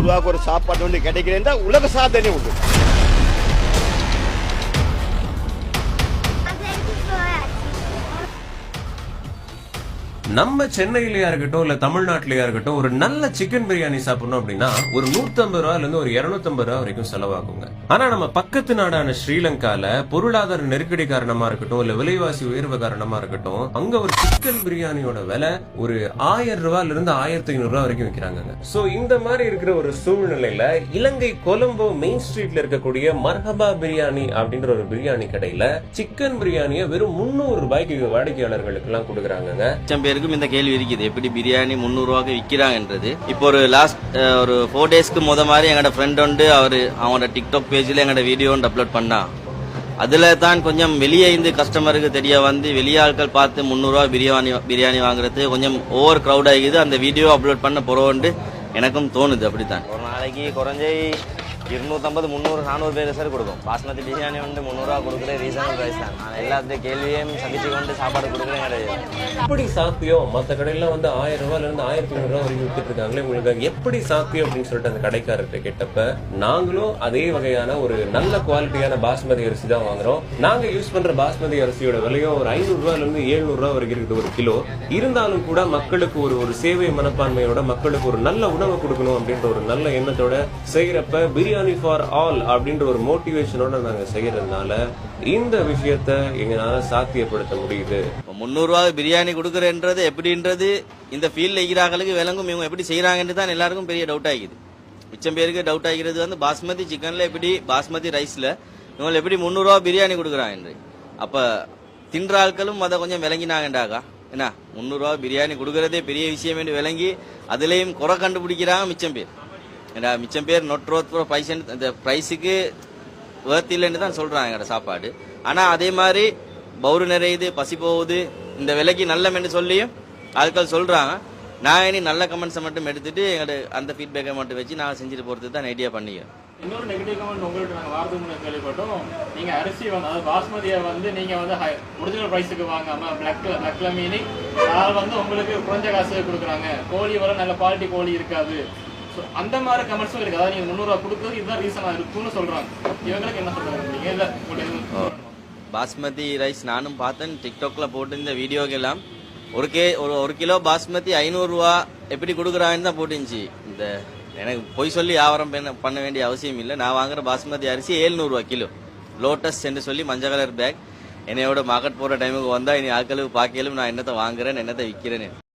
ரூபாய்க்கு ஒரு சாப்பாடு ஒன்று கிடைக்கிறேன் உலக சாதனை உண்டு. நம்ம சென்னையிலயா இருக்கட்டும் இல்ல தமிழ்நாட்டிலயா இருக்கட்டும் ஒரு நல்ல சிக்கன் பிரியாணி சாப்பிடணும் அப்படின்னா ஒரு 150 ரூபாயில இருந்து ஒரு 250 ரூபாய் வரைக்கும் செலவாகுங்க. ஆனா நம்ம பக்கத்து நாடான ஸ்ரீலங்கால பொருளாதார நெருக்கடி காரணமா இருக்கட்டும் இல்ல விலைவாசி உயர்வு காரணமா இருக்கட்டும் அங்க ஒரு சிக்கன் பிரியாணியோட விலை ஒரு 1000 ரூபாயில இருந்து 1500 ரூபாய் வரைக்கும் விற்கிறாங்க. சோ இந்த மாதிரி இருக்கிற ஒரு சூழ்நிலையில இலங்கை கொலம்போ மெயின் ஸ்ட்ரீட்ல இருக்கக்கூடிய மர்ஹபா பிரியாணி அப்படின்ற ஒரு பிரியாணி கடையில சிக்கன் பிரியாணியை வெறும் 300 ரூபாய்க்கு வாடிக்கையாளர்களுக்கு எல்லாம் கொடுக்குறாங்க. இந்த கேள்வி இருக்குது, எப்படி பிரியாணி 300 ரூபாய்க்கு விற்கிறாங்கன்றது. இப்போ ஒரு லாஸ்ட் ஒரு 4 டேஸ்க்கு மாதிரி எங்களோட ஃப்ரெண்ட் உண்டு, அவனோட டிக்டாக் பேஜ்ல எங்களோட வீடியோ அப்லோட் பண்ணா. அதுல தான் கொஞ்சம் வெளியே இருந்து கஸ்டமருக்கு தெரிய வந்து வெளியே ஆட்கள் பார்த்து 300 ரூபாய் பிரியாணி வாங்குறது கொஞ்சம் ஓவர் கிரௌட் ஆகிது. அந்த வீடியோ அப்லோட் பண்ண போறோண்டு எனக்கும் தோணுது. அப்படித்தான் ஒரு நாளைக்கு குறைஞ்ச 250, 300, 400 பேர் சார் கொடுக்கும். பாஸ்மதி பிரியாணி வந்து 300 ரூபா கொடுக்குற ரீசனபிள் பிரைஸ் தான். நான் எல்லாத்தையும் கேள்வியும் சந்திச்சு கொண்டு சாப்பாடு கொடுக்குறேன் கிடையாது. எப்படி சாத்தியம்? மற்ற கடையில வந்து 1000 ரூபாயில இருந்து 1500 ரூபாய் வரைக்கும் வித்துட்டு இருக்காங்களே, உங்களுக்கு எப்படி சாத்தியம் அப்படின்னு சொல்லிட்டு அந்த கடைக்காரர்கிட்ட கேட்டப்ப நாங்களும் அதே வகையான ஒரு நல்ல குவாலிட்டியான பாஸ்மதி அரிசி தான் வாங்குறோம். நாங்க யூஸ் பண்ற பாஸ்மதி அரிசியோட விலையும் ஒரு 500 ரூபாயில இருந்து 700 ரூபாய் வரைக்கும் இருக்குது ஒரு கிலோ. இருந்தாலும் கூட மக்களுக்கு ஒரு சேவை மனப்பான்மையோட மக்களுக்கு ஒரு நல்ல உணவு கொடுக்கணும் அப்படின்ற ஒரு நல்ல எண்ணத்தோட செய்யறப்ப பிரியாணி ஃபார் ஆல் அப்படின்ற ஒரு மோட்டிவேஷனோட நாங்க செய்யறதுனால இந்த விஷயத்தை எங்களால சாத்தியப்படுத்த முடியுது. 300 ரூபாய் பிரியாணி கொடுக்கறன்றது எப்படின்றது இந்த ஃபீல்ட்ல இருக்கிறாங்களுக்கு விளங்கும். இவங்க எப்படி செய்யறாங்கன்னு தான் எல்லாருக்கும் பெரிய டவுட் ஆகிது. மிச்சம் பேருக்கு டவுட் ஆகிறது வந்து பாஸ்மதி சிக்கன்ல எப்படி, பாஸ்மதி ரைஸ்ல இவங்க எப்படி 300 ரூபாய் பிரியாணி கொடுக்குறாங்க. அப்ப தின்ற ஆட்களும் அதை கொஞ்சம் விளங்கினாங்கண்டாக்கா என்ன 300 ரூபாய் பிரியாணி கொடுக்கறதே பெரிய விஷயம் என்று விளங்கி அதுலயும் குறை கண்டுபிடிக்கிறாங்க மிச்சம் பேர். மிச்சம் பேர் நொட் ரோத் இந்த பிரைஸுக்கு வேர்த் இல்லைன்னு தான் சொல்றாங்க எங்களோட சாப்பாடு. ஆனா அதே மாதிரி பவுரு நிறையுது, பசி போகுது, இந்த விலைக்கு நல்லமென்று சொல்லியும் ஆட்கள் சொல்றாங்க. நான் இனி நல்ல கமெண்ட்ஸை மட்டும் எடுத்துட்டு எங்களோட அந்த ஃபீட்பேக்கை மட்டும் வச்சு நான் செஞ்சுட்டு போறது தான் ஐடியா பண்ணிக்கிறேன். இன்னொரு நெகட்டிவ் கமெண்ட் உங்கள்கிட்ட நாங்கள் வாரத்துக்கு முன்னாடி கேள்விப்பட்டோம். நீங்க அரிசி வந்து அதாவது பாஸ்மதியை வந்து நீங்க வந்து ஒரிஜினல் பிரைஸுக்கு வாங்காம பிளாக்ல மீனிங் வந்து உங்களுக்கு குறைஞ்ச காசு கொடுக்குறாங்க, கோழி வர நல்ல குவாலிட்டி கோழி இருக்காது, அந்த மாதிரி கமெண்ட்ஸும் இருக்கு. அதாவது நீங்க 300 ரூபாய் கொடுக்குறது இதுதான் ரீசனா இருக்கும்னு சொல்றாங்க. இவங்களுக்கு என்ன சொல்றாங்க? பாஸ்மதி ரைஸ் நானும் பார்த்தேன் டிக்டாக்ல போட்டு இந்த வீடியோக்கெல்லாம் ஒரு கிலோ பாஸ்மதி 500 ரூபா எப்படி கொடுக்குறாங்கன்னு தான் போட்டுச்சு. இந்த எனக்கு பொய் சொல்லி வியாபாரம் பண்ண வேண்டிய அவசியம் இல்லை. நான் வாங்குற பாஸ்மதி அரிசி 700 ரூபா கிலோ. லோட்டஸ் என்று சொல்லி மஞ்சள் கலர் பேக். என்னையோட மார்க்கெட் போற டைமுக்கு வந்தா இனி ஆட்களுக்கு பார்க்கலும் நான் என்னத்தை வாங்குறேன் என்னத்தை விற்கிறேன்னு.